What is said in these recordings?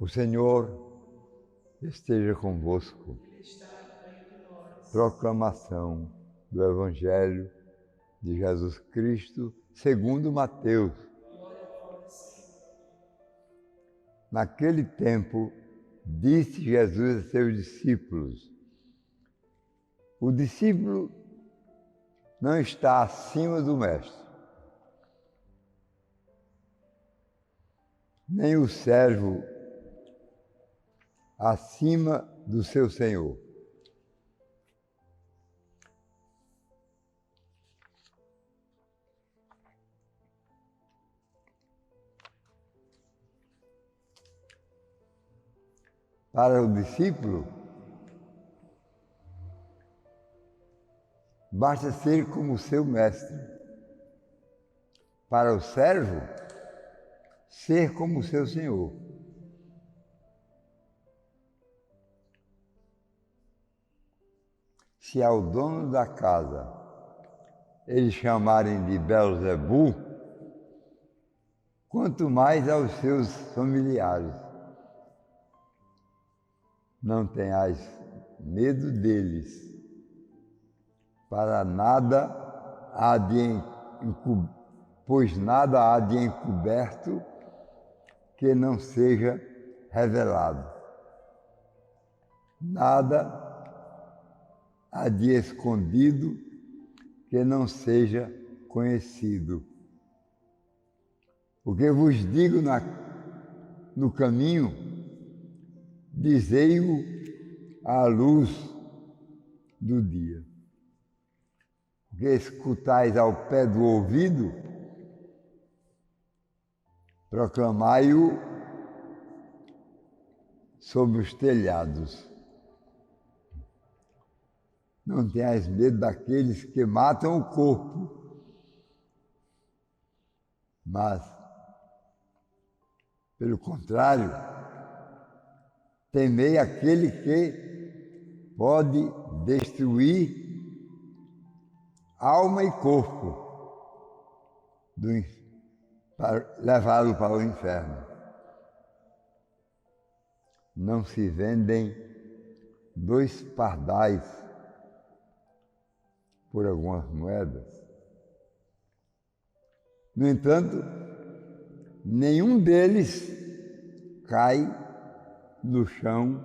O Senhor esteja convosco. Proclamação do Evangelho de Jesus Cristo segundo Mateus. Naquele tempo, disse Jesus a seus discípulos: o discípulo não está acima do mestre, nem o servo acima do seu senhor. Para o discípulo, basta ser como seu mestre. Para o servo, ser como seu senhor. Se ao dono da casa eles chamarem de Belzebu, quanto mais aos seus familiares. Não tenhais medo deles, para nada há pois nada há de encoberto que não seja revelado. Nada há de escondido que não seja conhecido. O que vos digo no caminho, dizei-o à luz do dia. O que escutais ao pé do ouvido, proclamai-o sobre os telhados. Não tenhais medo daqueles que matam o corpo, mas, pelo contrário, temei aquele que pode destruir alma e corpo, para levá-lo para o inferno. Não se vendem 2 pardais por algumas moedas. No entanto, nenhum deles cai no chão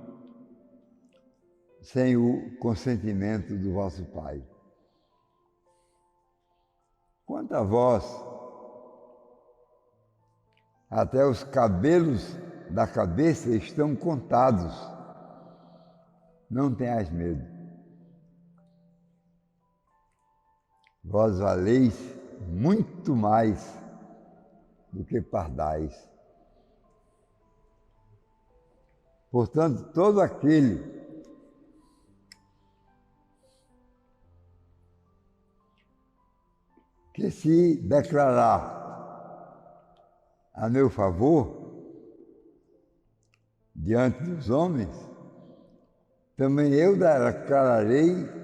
sem o consentimento do vosso Pai. Quanto a vós, até os cabelos da cabeça estão contados. Não tenhais medo. Vós valeis muito mais do que pardais. Portanto, todo aquele que se declarar a meu favor diante dos homens, também eu declararei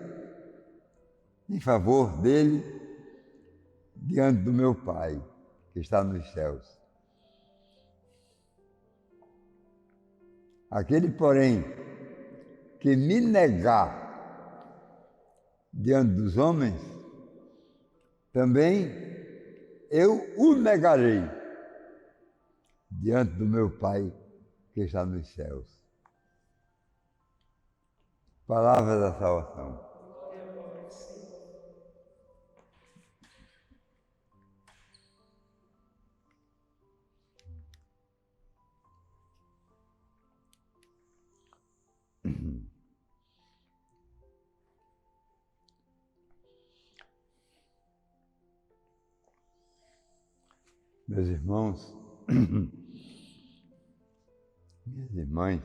em favor dele diante do meu Pai, que está nos céus. Aquele, porém, que me negar diante dos homens, também eu o negarei diante do meu Pai que está nos céus. Palavra da salvação. Meus irmãos, minhas irmãs,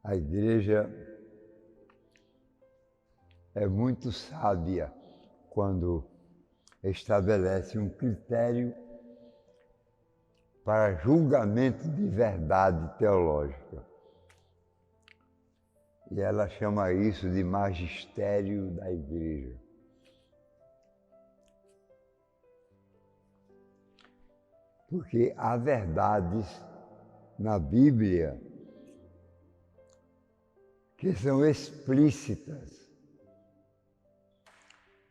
a Igreja é muito sábia quando estabelece um critério para julgamento de verdade teológica. E ela chama isso de magistério da Igreja. Porque há verdades na Bíblia que são explícitas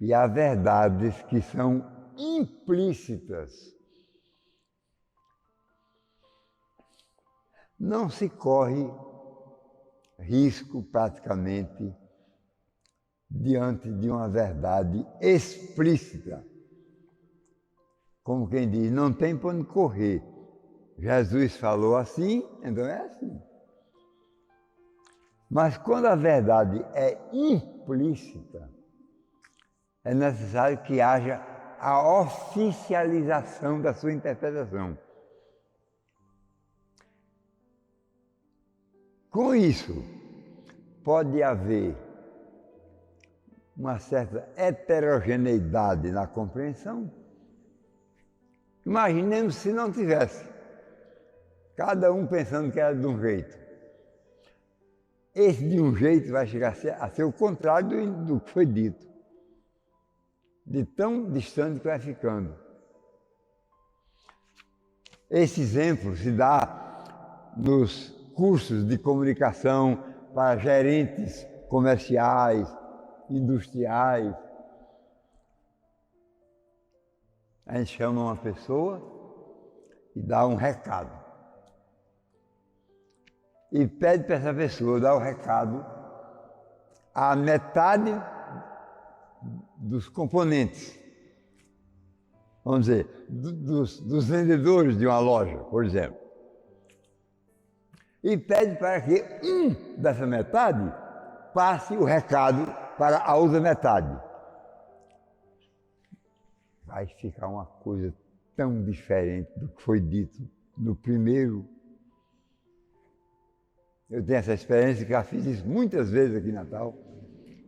e há verdades que são implícitas. Não se corre risco praticamente diante de uma verdade explícita. Como quem diz, não tem para onde correr. Jesus falou assim, então é assim. Mas quando a verdade é implícita, é necessário que haja a oficialização da sua interpretação. Com isso, pode haver uma certa heterogeneidade na compreensão. Imaginemos se não tivesse, cada um pensando que era de um jeito. Esse de um jeito vai chegar a ser o contrário do que foi dito, de tão distante que vai ficando. Esse exemplo se dá nos cursos de comunicação para gerentes comerciais, industriais. A gente chama uma pessoa e dá um recado. E pede para essa pessoa dar o recado a metade dos componentes. Vamos dizer, dos vendedores de uma loja, por exemplo. E pede para que dessa metade passe o recado para a outra metade. Vai ficar uma coisa tão diferente do que foi dito no primeiro. Eu tenho essa experiência que já fiz isso muitas vezes aqui em Natal.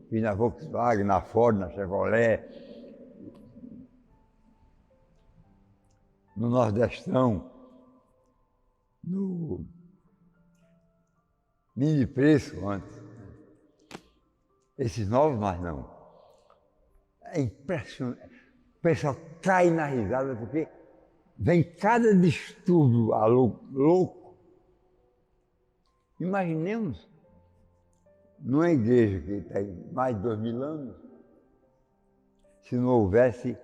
Fiz na Volkswagen, na Ford, na Chevrolet, no Nordestão, no Mini Preço antes. Esses novos, mas não. É impressionante. O pessoal cai na risada porque vem cada distúrbio louco. Imaginemos numa igreja que tem mais de 2000 anos, se não houvesse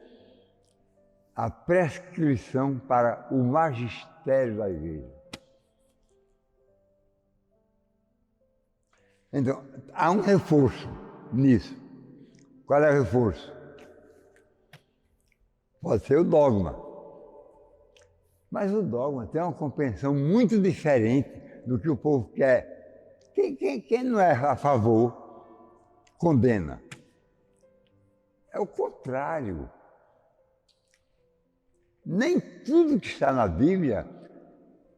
a prescrição para o magistério da igreja. Então, há um reforço nisso. Qual é o reforço? Pode ser o dogma. Mas o dogma tem uma compreensão muito diferente do que o povo quer. Quem não é a favor, condena. É o contrário. Nem tudo que está na Bíblia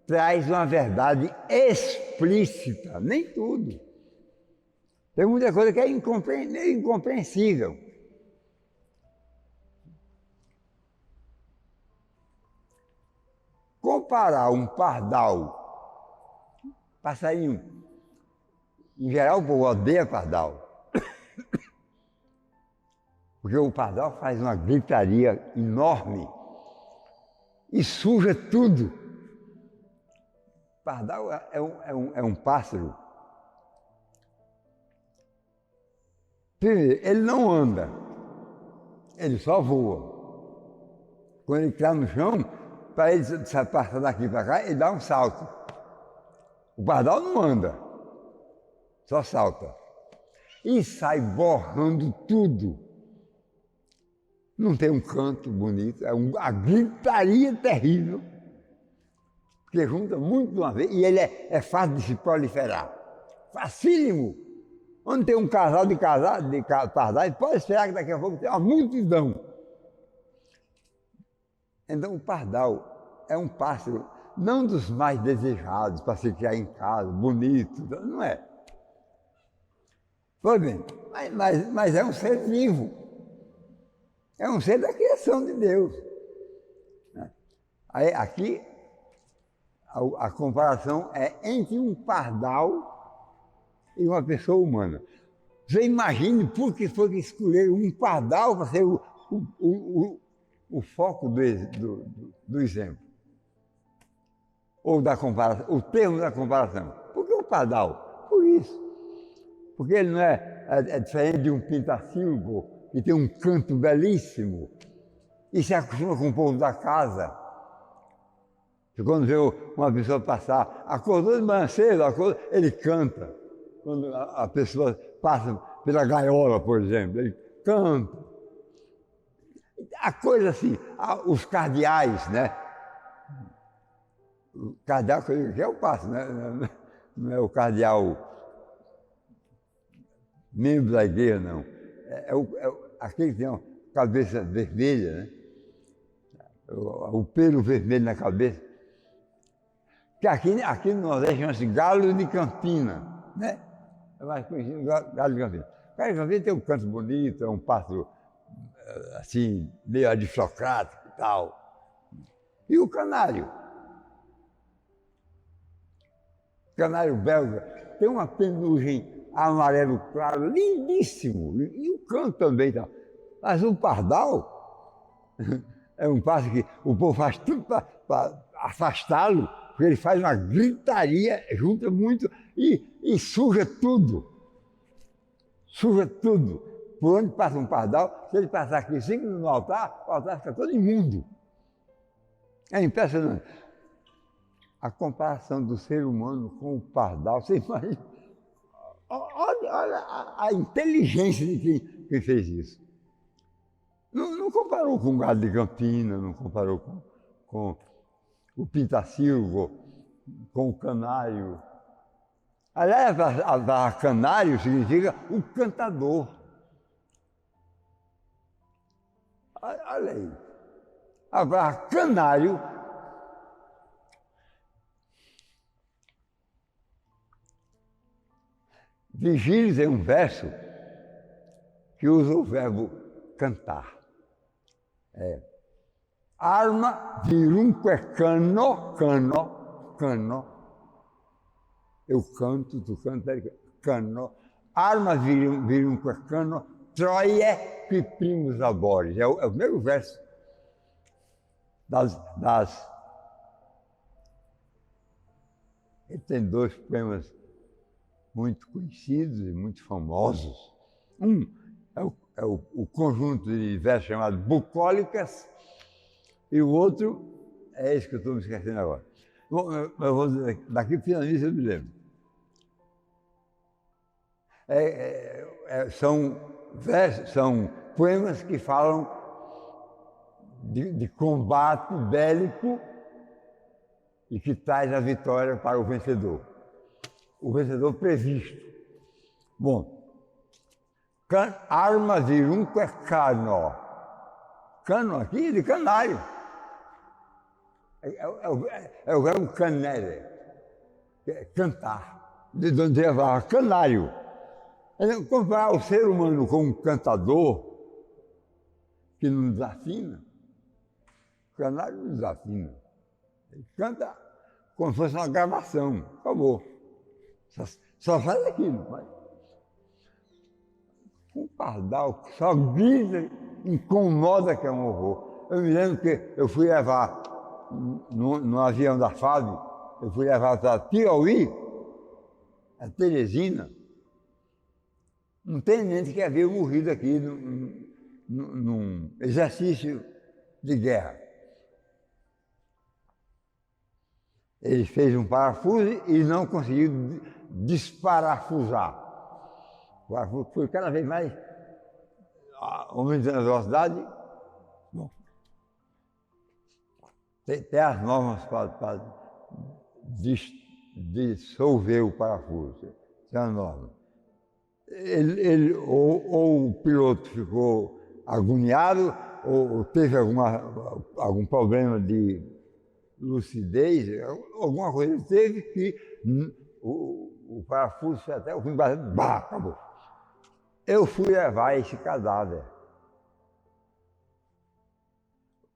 traz uma verdade explícita, nem tudo. Tem muita coisa que é incompreensível. Comparar um pardal, passarinho, em geral o povo odeia pardal, porque o pardal faz uma gritaria enorme e suja tudo. Pardal é um pássaro. Primeiro, ele não anda, ele só voa. Quando ele está no chão, para ele passar daqui para cá, ele dá um salto. O pardal não anda, só salta. E sai borrando tudo. Não tem um canto bonito, é uma gritaria terrível, porque junta muito de uma vez, e ele é fácil de se proliferar. Facílimo. Onde tem um casal de pardais, pode esperar que daqui a pouco tem uma multidão. Então o pardal é um pássaro, não dos mais desejados para se criar em casa, bonito, não é. Pois bem, mas é um ser vivo. É um ser da criação de Deus. Aí, aqui, a comparação é entre um pardal e uma pessoa humana. Você imagine por que foi que escolheram um pardal para ser o foco do exemplo. ou da comparação, o termo da comparação. Por que o pardal? Por isso. Porque ele não é diferente de um pintacilgo, que tem um canto belíssimo, e se acostuma com o povo da casa. E quando vê uma pessoa passar, acordou de manhã cedo, ele canta. Quando a pessoa passa pela gaiola, por exemplo, ele canta. A coisa assim, os cardeais, né? O cardeal que eu passo, né? Não é o cardeal membro da igreja, não. Aquele que tem uma cabeça vermelha, né? O pelo vermelho na cabeça. Que aqui no Nordeste chama-se galo de Campina, né? É mais conhecido galo de Campina. O galo de Campina tem um canto bonito, é um pássaro assim, meio aristocrático e tal. E o canário? O canário belga tem uma penugem amarelo claro, lindíssimo, e o canto também tal. Mas o pardal é um pássaro que o povo faz tudo para afastá-lo, porque ele faz uma gritaria, junta muito e suja tudo. Suja tudo. Por onde passa um pardal, se ele passar aqui 5 minutos no altar, o altar fica todo imundo. É impressionante. A comparação do ser humano com o pardal, você imagina. Olha a inteligência de quem fez isso. Não comparou com o gado de Campina, não comparou com o pintacilgo, com o canário. Aliás, a canário significa o cantador. Olha aí. Agora, canário Virgílio tem um verso que usa o verbo cantar. Arma virumque cano, eu canto, tu canta, cano. Arma virumque cano, troie que primus labores. É o primeiro verso Ele tem 2 poemas muito conhecidos e muito famosos. Um é o conjunto de versos chamado Bucólicas, e o outro é esse que eu estou me esquecendo agora. Bom, eu vou dizer, daqui finalmente eu me lembro. São poemas que falam de combate bélico e que traz a vitória para o vencedor. O vencedor previsto. Bom, arma virumque cano. Cano aqui de canário. É o verbo canere, cantar. De onde vai canário. Comparar o ser humano com um cantador que não desafina, o canário não desafina. Ele canta como se fosse uma gravação. Acabou. Só faz aquilo. Mas um pardal que só grita, incomoda que é um horror. Eu me lembro que eu fui levar no avião da FAB, eu fui levar para Piauí, a Teresina. Não tem nem que havia morrido aqui num exercício de guerra. Ele fez um parafuso e não conseguiu desparafusar. O parafuso foi cada vez mais aumentando a velocidade. Bom, tem as normas para dissolver o parafuso. Tem as normas. Ou o piloto ficou agoniado, ou teve algum problema de lucidez, alguma coisa ele teve que o parafuso foi até o fim, acabou. Eu fui levar esse cadáver.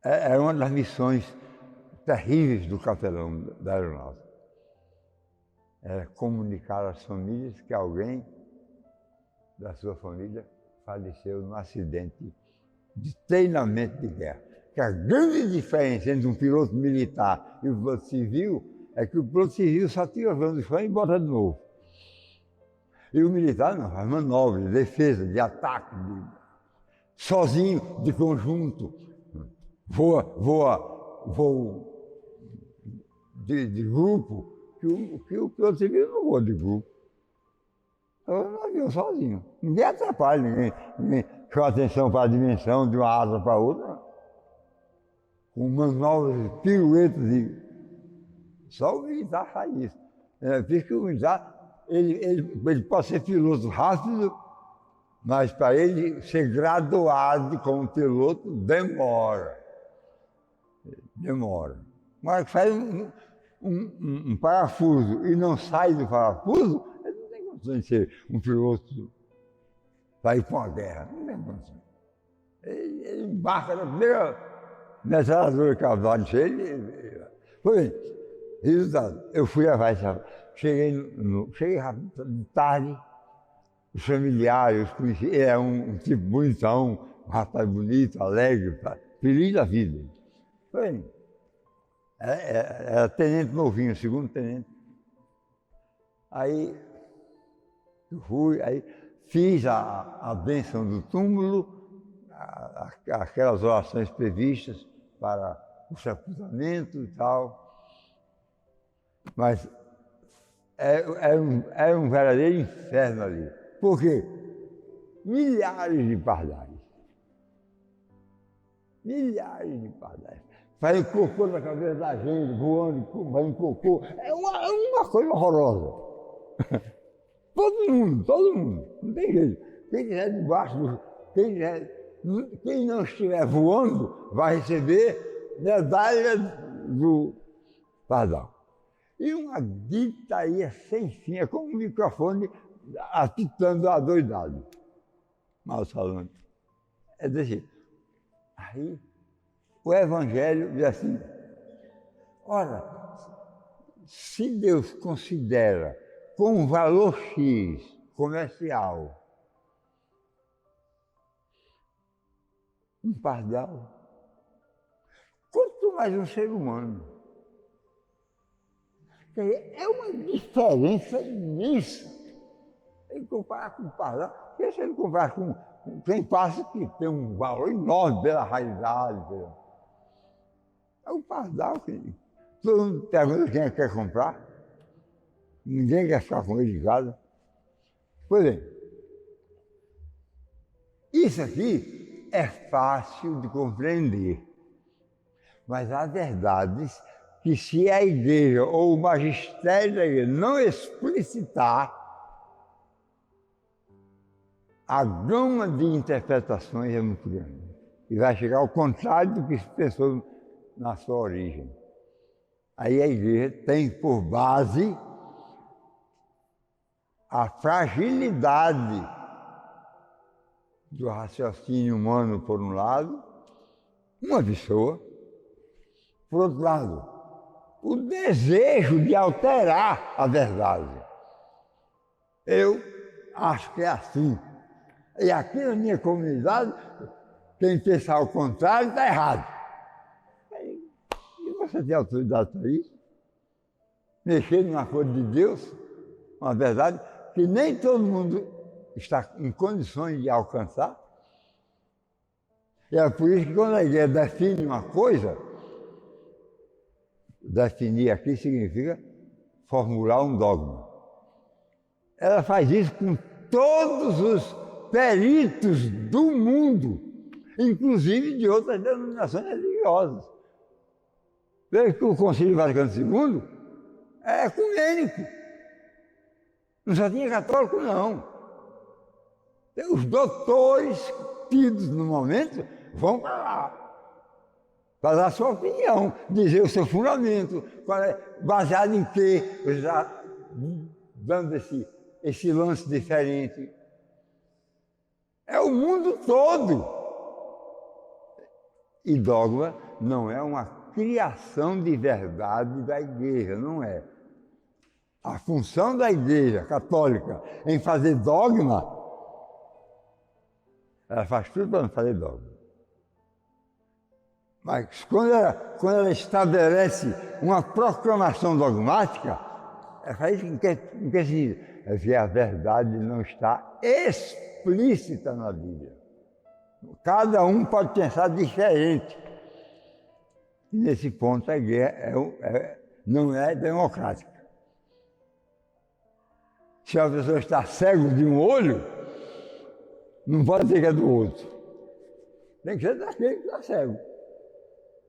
Era uma das missões terríveis do capelão da aeronáutica. Era comunicar às famílias que alguém da sua família faleceu num acidente de treinamento de guerra. Que a grande diferença entre um piloto militar e um piloto civil é que o piloto civil só tira do chão e bota de novo. E o militar não, faz manobra, de defesa, de ataque, sozinho, de conjunto. Voa de grupo, que o piloto civil não voa de grupo. Eu não avião sozinho. Ninguém atrapalha, ninguém chama atenção para a dimensão de uma asa para outra. Com manobras, piruetas e. Só o militar faz isso. Porque o militar, ele pode ser piloto rápido, mas para ele ser graduado como piloto demora. Mas faz um parafuso e não sai do parafuso, ele não tem condição de ser um piloto para ir para uma guerra. Não tem condição. Ele embarca na primeira metralhadora que acabaram de ele. Foi bem, resultado, eu fui a Vaisava, cheguei rápido, de tarde, os familiares, os conheci, ele é um tipo bonitão, um rapaz bonito, alegre, feliz da vida. Foi bem. Era tenente novinho, segundo tenente. Aí eu fui, aí fiz a bênção do túmulo, aquelas orações previstas para o sepultamento e tal. Mas era um verdadeiro inferno ali. Por quê? Milhares de pardais. Fazendo cocô na cabeça da gente, voando, fazendo cocô. É uma coisa horrorosa. Todo mundo. Não tem jeito. Quem estiver debaixo do. Quem não estiver voando vai receber medalha do pardal. E uma gritaria sem fim, é como um microfone apitando adoidado. Mal falando. É desse jeito. Aí, o Evangelho diz assim, ora, se Deus considera com valor X comercial um pardal, quanto mais um ser humano. É uma diferença imensa. Ele comparar com o pardal, porque se ele comparar com quem passa que tem um valor enorme pela raridade. É o pardal que todo mundo pergunta quem quer comprar. Ninguém quer ficar com ele de casa. Pois bem, isso aqui é fácil de compreender, mas há verdades que se a igreja ou o magistério da igreja não explicitar, a gama de interpretações é muito grande. E vai chegar ao contrário do que se pensou na sua origem. Aí a igreja tem por base a fragilidade do raciocínio humano, por um lado, uma pessoa, por outro lado, o desejo de alterar a verdade. Eu acho que é assim. E aqui na minha comunidade, quem pensar o contrário está errado. E você tem autoridade para isso? Mexer numa coisa de Deus, uma verdade que nem todo mundo está em condições de alcançar. E é por isso que quando a igreja define uma coisa, definir aqui significa formular um dogma. Ela faz isso com todos os peritos do mundo, inclusive de outras denominações religiosas. Veja que o Concílio Vaticano II é ecumênico. Não só tinha católico, não. Os doutores tidos no momento vão para lá, para dar a sua opinião, dizer o seu fundamento, baseado em quê, já dando esse lance diferente. É o mundo todo. E dogma não é uma criação de verdade da igreja, não é. A função da igreja católica em fazer dogma, ela faz tudo para não fazer dogma. Mas quando ela estabelece uma proclamação dogmática, é isso que significa? É que a verdade não está explícita na Bíblia. Cada um pode pensar diferente. E nesse ponto a guerra não é democrática. Se a pessoa está cego de um olho, não pode dizer que é do outro. Tem que ser daquele que está cego.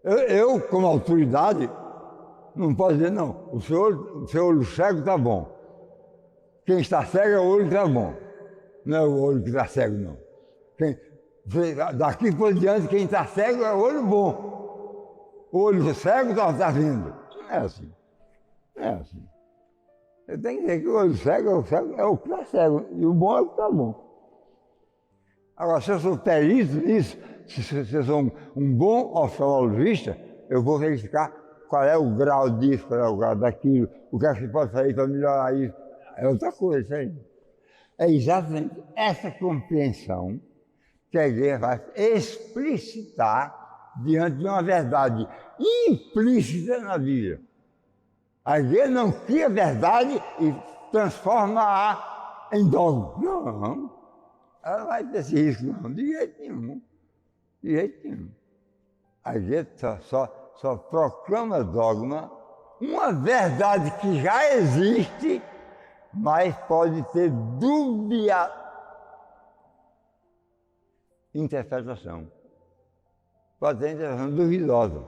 Eu, como autoridade, não posso dizer, não, o seu olho cego está bom. Quem está cego é o olho que está bom. Não é o olho que está cego, não. Daqui por diante, quem está cego é o olho bom. O olho cego está vendo. Não é assim. Não é assim. Eu tenho que dizer que o olho cego é o que está cego, e o bom é o que está bom. Agora, se eu sou perito nisso, se eu sou um bom oftalmologista, eu vou verificar qual é o grau disso, qual é o grau daquilo, o que é que se pode fazer para melhorar isso. É outra coisa, isso aí. É exatamente essa compreensão que a igreja vai explicitar diante de uma verdade implícita na Bíblia. A igreja não cria verdade e transforma-a em dogma. Não, ela não vai ter esse risco, não, de jeito nenhum. De jeito nenhum. A igreja só proclama dogma uma verdade que já existe, mas pode ter dúbia interpretação. Pode ter interpretação duvidosa.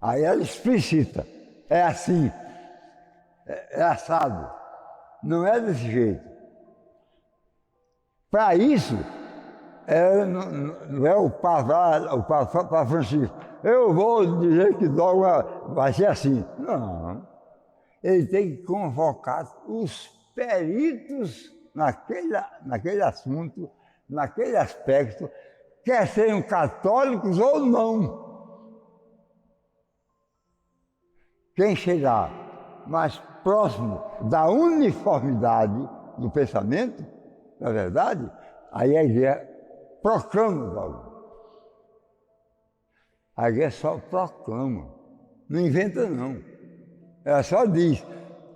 Aí ela explicita. É assim, é assado, não é desse jeito. Para isso, não é o Papa Francisco, eu vou dizer que dogma vai ser assim. Não, ele tem que convocar os peritos naquele assunto, naquele aspecto, quer sejam católicos ou não. Quem chegar mais próximo da uniformidade do pensamento, na verdade, aí a igreja proclama o dogma. A igreja só proclama, não inventa não. Ela só diz,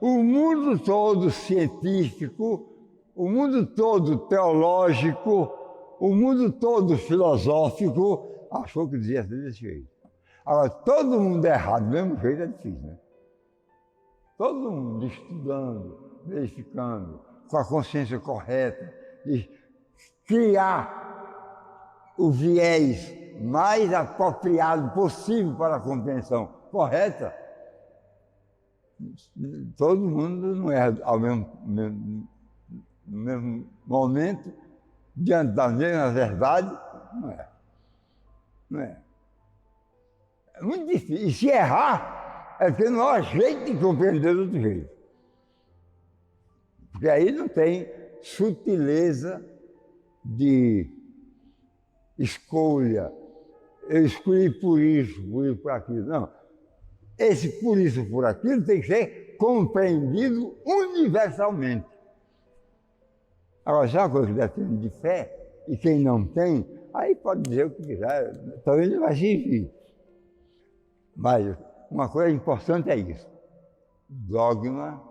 o mundo todo científico, o mundo todo teológico, o mundo todo filosófico, achou que devia ser desse jeito. Agora, todo mundo errado do mesmo jeito é difícil, né? Todo mundo estudando, verificando, com a consciência correta, de criar o viés mais apropriado possível para a compreensão correta, todo mundo não erra no mesmo momento, diante da mesma verdade, não é. Não é. É muito difícil. E se errar, é porque não há jeito de compreender do outro jeito. Porque aí não tem sutileza de escolha. Eu escolhi por isso, por aquilo. Não. Esse por isso, por aquilo tem que ser compreendido universalmente. Agora, já uma coisa que deve ter de fé, e quem não tem, aí pode dizer o que quiser, talvez não vai servir. Mas uma coisa importante é isso. Dogma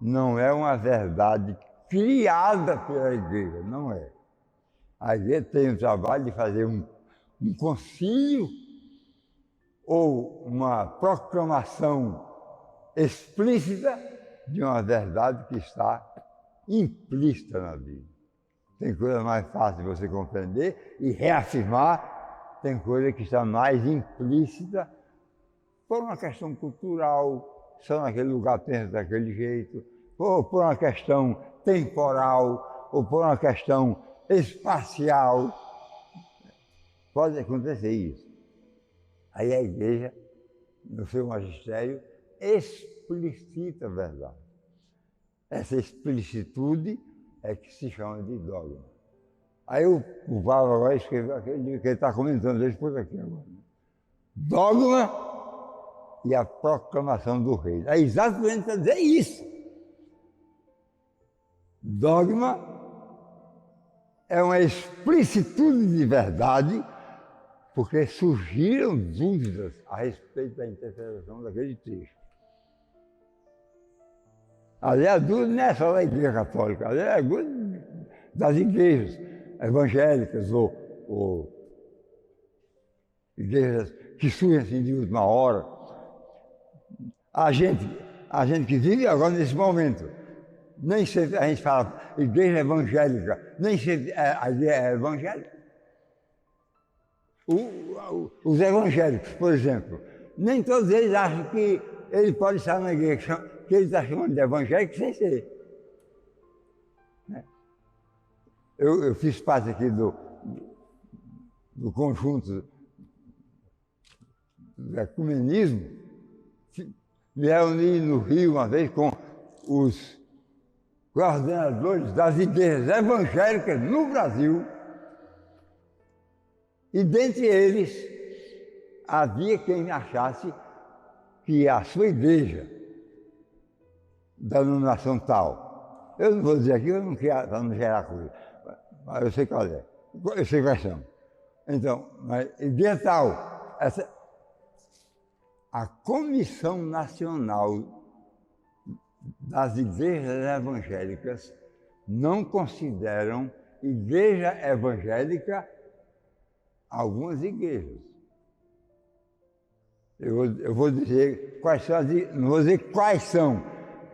não é uma verdade criada pela igreja, não é. A igreja tem o trabalho de fazer um concílio ou uma proclamação explícita de uma verdade que está implícita na Bíblia. Tem coisa mais fácil de você compreender e reafirmar, tem coisa que está mais implícita por uma questão cultural, só naquele lugar pensa daquele jeito, ou por uma questão temporal, ou por uma questão espacial. Pode acontecer isso. Aí a igreja, no seu magistério, explicita a verdade. Essa explicitude é que se chama de dogma. Aí o Papa agora escreveu aquele livro que ele está comentando hoje por aqui agora. Dogma e a proclamação do rei. É exatamente para dizer isso. Dogma é uma explicitude de verdade porque surgiram dúvidas a respeito da interpretação daquele texto. Ali a dúvida não é só da Igreja Católica, ali é a dúvida das igrejas evangélicas ou igrejas que surgem assim de última hora. A gente que vive agora nesse momento, nem sempre a gente fala igreja evangélica, nem sempre a igreja é evangélica. Os evangélicos, por exemplo, nem todos eles acham que ele pode estar na igreja que ele está chamando de evangélico sem ser. Eu fiz parte aqui do conjunto do ecumenismo, me reuni no Rio uma vez com os coordenadores das igrejas evangélicas no Brasil, e dentre eles havia quem achasse que a sua igreja, da denominação tal, eu não vou dizer aqui, eu não quero, para não gerar coisa, mas eu sei qual é, eu sei quais são. Então, mas igreja tal, a Comissão Nacional das Igrejas Evangélicas não consideram igreja evangélica algumas igrejas. Eu vou dizer quais são, não vou dizer quais são,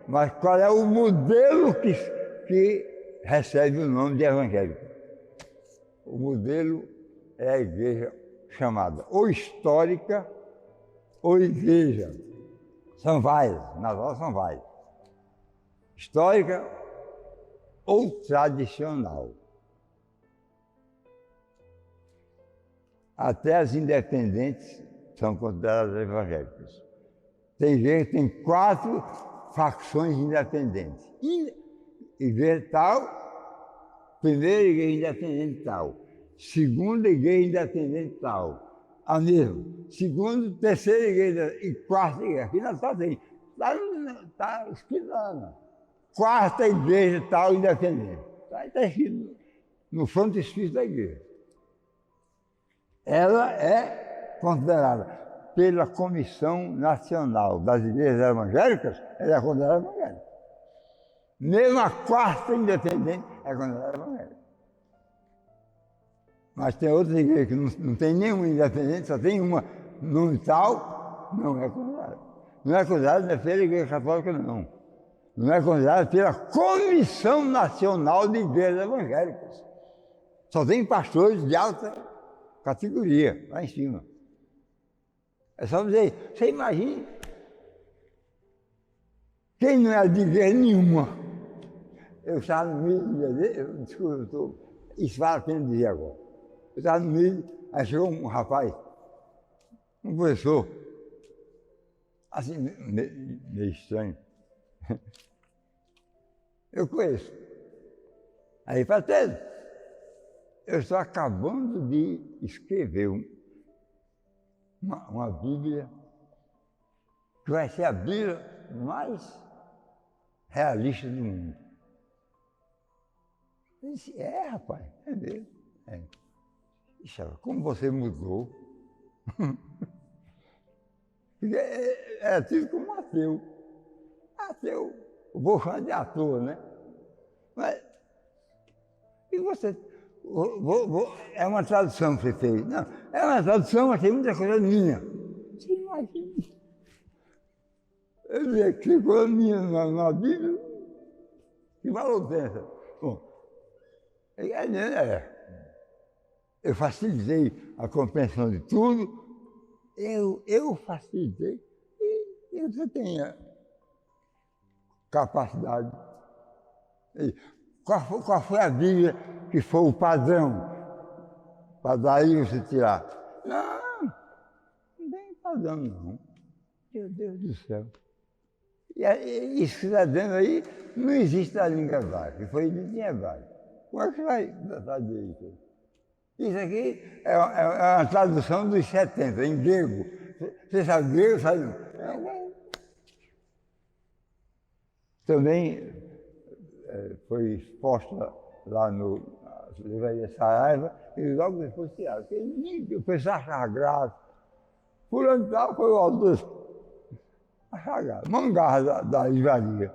mas qual é o modelo que recebe o nome de evangélico. O modelo é a igreja chamada ou histórica ou igreja. São várias, nas aulas são várias. Histórica ou tradicional. Até as independentes são consideradas evangélicas. Tem igreja que tem 4 facções independentes. Igreja tal, primeira igreja independente tal, segunda igreja independente tal, a mesma, segunda, terceira igreja e quarta igreja. Aqui não está assim, está escrito lá, quarta igreja tal independente. Está escrito no frontispício da igreja. Ela é considerada pela Comissão Nacional das Igrejas Evangélicas, ela é considerada evangélica. Mesmo a quarta independente é considerada evangélica. Mas tem outras igrejas que não tem nenhuma independente, só tem uma nome tal, não é considerada. Não é considerada pela Igreja Católica, não. Não é considerada pela Comissão Nacional de Igrejas Evangélicas. Só tem pastores de alta categoria, lá em cima. É só dizer, você imagina quem não é de igreja nenhuma. Eu estava no meio, desculpa, isso vale a pena dizer agora. Eu estava no meio, aí chegou um rapaz, um professor, assim, meio estranho. Eu conheço. Aí, Patrão, eu estou acabando de escrever uma Bíblia que vai ser a Bíblia mais realista do mundo. Eu disse, rapaz, é mesmo. Ixi, como você mudou. Era tido como ateu. Ateu, vou chamar de ator, né? Mas, e você... é uma tradução que você fez. Não, é uma tradução, mas tem muita coisa minha. Você imagina. Eu dizia que tem coisa minha na Bíblia. Que valor tem essa? Bom, eu facilitei a compreensão de tudo. Eu facilitei. E você tem a capacidade. Qual foi a Bíblia que foi o padrão para daí você tirar? Não tem padrão não. Meu Deus do céu. E isso que está dizendo aí não existe na língua hebraica, que foi dito em hebraico. Como é que você vai trazer isso? Isso aqui é uma tradução dos 70, em grego. Você sabe grego? Sabe? Também foi exposta lá no levaria Saraiva e logo depois tiraram. Porque o pessoal achava graça. Fulano tal foi o autor. Achava graça. Mangarra da livraria.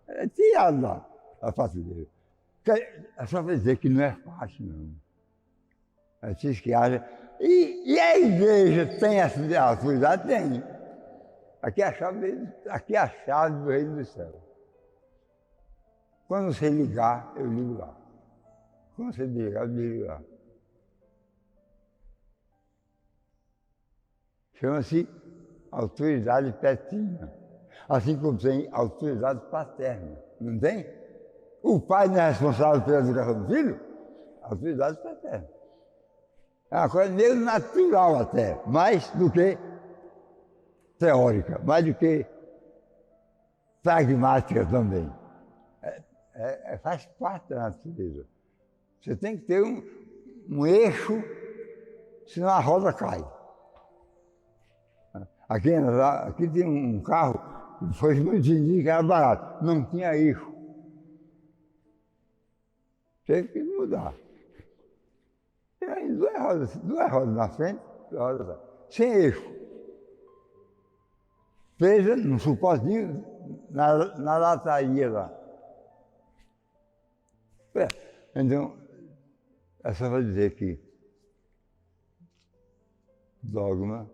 É tirado lá, a prateleira. É só para dizer que não é fácil, não. É vocês que acham. E a igreja tem essa autoridade? Tem. Aqui é a chave do reino do céu. Quando você ligar, eu ligo lá. Quando você ligar, eu ligo lá. Chama-se autoridade petrina. Assim como tem autoridade paterna. Não tem? O pai não é responsável pela educação do filho? Autoridade paterna. É uma coisa meio natural até, mais do que teórica, mais do que pragmática também. Faz parte da natureza. Você tem que ter um eixo, senão a roda cai. Aqui tem um carro que foi muito vendido que era barato, não tinha eixo. Teve que mudar. E aí, duas rodas na frente, duas rodas atrás, sem eixo. Presa num suportinho na lataria lá. Então, é só para dizer que dogma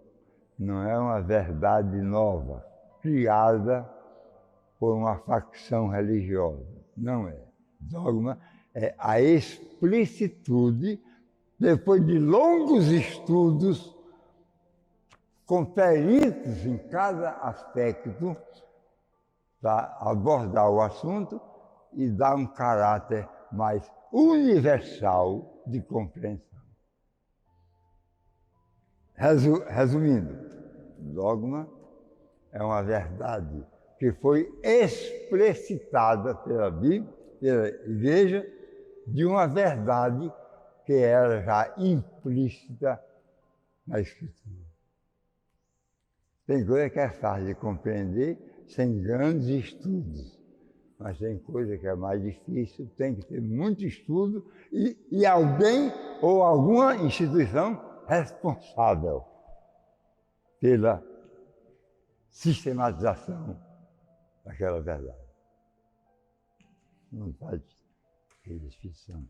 não é uma verdade nova, criada por uma facção religiosa. Não é. Dogma é a explicitude, depois de longos estudos, com peritos em cada aspecto, para abordar o assunto e dar um caráter mais universal de compreensão. Resumindo, dogma é uma verdade que foi explicitada pela Bíblia, pela Igreja, de uma verdade que era já implícita na Escritura. Tem coisa que é fácil de compreender sem grandes estudos, mas tem coisa que é mais difícil, tem que ter muito estudo e alguém ou alguma instituição responsável pela sistematização daquela verdade. Vontade de Espírito Santo.